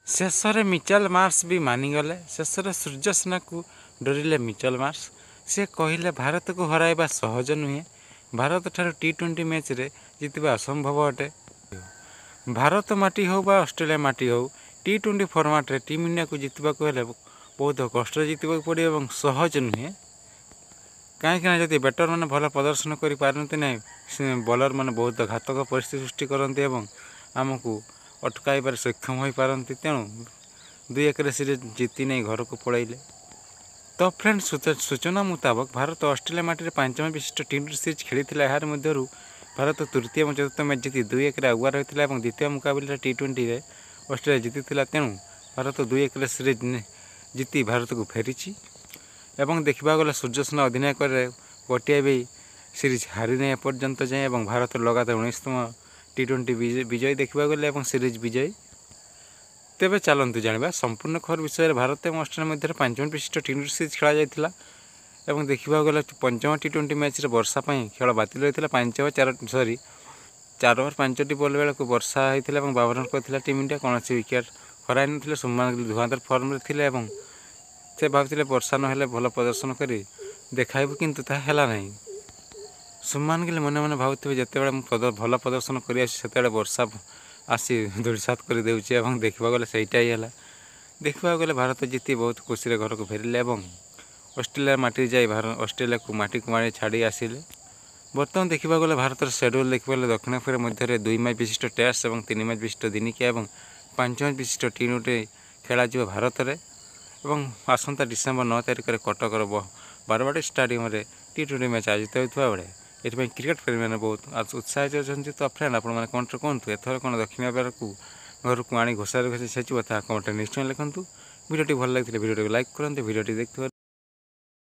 ଶେଷରେ Mitchell Marsh ବି ମାନିଗଲେ। ଶେଷରେ ସୂର୍ଯ୍ୟସେନାକୁ ଡରିଲେ Mitchell Marsh. ସେ କହିଲେ ଭାରତକୁ ହରାଇବା ସହଜ ନୁହେଁ। ଭାରତଠାରୁ T20 ମ୍ୟାଚ୍ରେ ଜିତିବା ଅସମ୍ଭବ ଅଟେ। ଭାରତ ମାଟି ହେଉ ବା ଅଷ୍ଟ୍ରେଲିଆ ମାଟି ହେଉ, T20 ଫର୍ମାଟ୍ରେ ଟିମ୍ ଇଣ୍ଡିଆକୁ ଜିତିବାକୁ ହେଲେ ବହୁତ କଷ୍ଟରେ ଜିତିବାକୁ ପଡ଼ିବ ଏବଂ ସହଜ ନୁହେଁ। କାହିଁକିନା ଯଦି ବ୍ୟାଟରମାନେ ଭଲ ପ୍ରଦର୍ଶନ କରିପାରନ୍ତି ନାହିଁ, ବୋଲରମାନେ ବହୁତ ଘାତକ ପରିସ୍ଥିତି ସୃଷ୍ଟି କରନ୍ତି ଏବଂ ଆମକୁ ଅଟକାଇବାରେ ସକ୍ଷମ ହୋଇପାରନ୍ତି। ତେଣୁ 2-1 ସିରିଜ୍ ଜିତି ନେଇ ଘରକୁ ପଳାଇଲେ। ତ ଫ୍ରେଣ୍ଡ, ସୂଚନା ମୁତାବକ ଭାରତ ଅଷ୍ଟ୍ରେଲିଆ ମାଟିରେ 5 ମ୍ୟାଚ୍ ବିଶିଷ୍ଟ T20 ସିରିଜ୍ ଖେଳିଥିଲା। ଏହାର ମଧ୍ୟରୁ ଭାରତ ତୃତୀୟ ଏବଂ ଚତୁର୍ଥ ମ୍ୟାଚ୍ ଜିତି 2-1 ଆଗୁଆ ରହିଥିଲା ଏବଂ ଦ୍ୱିତୀୟ ମୁକାବିଲାରେ T20ରେ ଅଷ୍ଟ୍ରେଲିଆ ଜିତିଥିଲା। ତେଣୁ ଭାରତ 2-1 ସିରିଜ୍ ଜିତି ଭାରତକୁ ଫେରିଛି ଏବଂ ଦେଖିବାକୁ ଗଲେ ସୂର୍ଯ୍ୟସେନା ଅଧିନାୟକରେ ଗୋଟିଏ ବି ସିରିଜ୍ ହାରିନାହିଁ ଏପର୍ଯ୍ୟନ୍ତ ଯାଏଁ ଏବଂ ଭାରତ ଲଗାତାର 19ତମ T20 ବିଜୟୀ ଦେଖିବାକୁ ଗଲେ ଏବଂ ସିରିଜ୍ ବିଜୟୀ। ତେବେ ଚାଲନ୍ତୁ ଜାଣିବା ସମ୍ପୂର୍ଣ୍ଣ ଖବର ବିଷୟରେ। ଭାରତ ଏବଂ ଅଷ୍ଟ୍ରେଲିଆ ମଧ୍ୟରେ 5 ମ୍ୟାଚ୍ ବିଶିଷ୍ଟ T20 ସିରିଜ୍ ଖେଳାଯାଇଥିଲା ଏବଂ ଦେଖିବାକୁ ଗଲେ ପଞ୍ଚମ T20 ମ୍ୟାଚ୍ରେ ବର୍ଷା ପାଇଁ ଖେଳ ବାତିଲ ହୋଇଥିଲା। 4 ଓଭର 5ଟି ବଲ୍ ବେଳକୁ ବର୍ଷା ହୋଇଥିଲା ଏବଂ 52 ରନ୍ କରିଥିଲା ଟିମ୍ ଇଣ୍ଡିଆ। କୌଣସି ୱିକେଟ୍ ହରାଇ ନଥିଲେ। ସୁମାନ ଗିଲ୍ ଧୁଆଁଧାର ଫର୍ମରେ ଥିଲେ ଏବଂ ସେ ଭାବିଥିଲେ ବର୍ଷା ନହେଲେ ଭଲ ପ୍ରଦର୍ଶନ କରି ଦେଖାଇବୁ, କିନ୍ତୁ ତାହା ହେଲା ନାହିଁ। ସୁମାନ ଗିଲ୍ ମନେ ମନେ ଭାବୁଥିବେ ଯେତେବେଳେ ମୁଁ ଭଲ ପ୍ରଦର୍ଶନ କରି ଆସୁଛି ସେତେବେଳେ ବର୍ଷା ଆସି ଧୂଳିସାତ୍ କରିଦେଉଛି ଏବଂ ଦେଖିବାକୁ ଗଲେ ସେଇଟା ହିଁ ହେଲା। ଦେଖିବାକୁ ଗଲେ ଭାରତ ଜିତି ବହୁତ ଖୁସିରେ ଘରକୁ ଫେରିଲେ ଏବଂ ଅଷ୍ଟ୍ରେଲିଆ ମାଟିରେ ଯାଇ ଅଷ୍ଟ୍ରେଲିଆକୁ ମାଟିକୁ ମାଡ଼ି ଛାଡ଼ି ଆସିଲେ। ବର୍ତ୍ତମାନ ଦେଖିବାକୁ ଗଲେ ଭାରତର ସେଡ୍ୟୁଲ୍ ଦେଖିବାକୁ ଗଲେ ଦକ୍ଷିଣ ଆଫ୍ରିକା ମଧ୍ୟରେ 2 ମ୍ୟାଚ୍ ବିଶିଷ୍ଟ ଟେଷ୍ଟ ଏବଂ 3 ମ୍ୟାଚ୍ ବିଶିଷ୍ଟ ଦିନିକିଆ ଏବଂ 5 ମ୍ୟାଚ୍ ବିଶିଷ୍ଟ T20 ଖେଳାଯିବ ଭାରତରେ ଏବଂ ଆସନ୍ତା ଡିସେମ୍ବର 9 ତାରିଖରେ କଟକର ବାରବାଟୀ ଷ୍ଟାଡିୟମରେ T20 ମ୍ୟାଚ୍ ଆୟୋଜିତ ହେଉଥିବା ବେଳେ ଏଥିପାଇଁ କ୍ରିକେଟ୍ ପ୍ରେମୀମାନେ ବହୁତ ଉତ୍ସାହିତ ଅଛନ୍ତି। ତ ଫ୍ରେଣ୍ଡ, ଆପଣମାନେ କମେଣ୍ଟରେ କୁହନ୍ତୁ ଏଥର କ'ଣ ଦକ୍ଷିଣ ଆଫ୍ରିକାକୁ ଘରକୁ ଆଣି ଘୋଷାରେ ଘୋଷି ଛେଚିବ, ତାହା କମେଣ୍ଟରେ ନିଶ୍ଚୟ ଲେଖନ୍ତୁ। ଭିଡ଼ିଓଟି ଭଲ ଲାଗିଥିଲେ ଭିଡ଼ିଓଟିକୁ ଲାଇକ୍ କରନ୍ତୁ। ଭିଡ଼ିଓଟି ଦେଖିଥିବାରୁ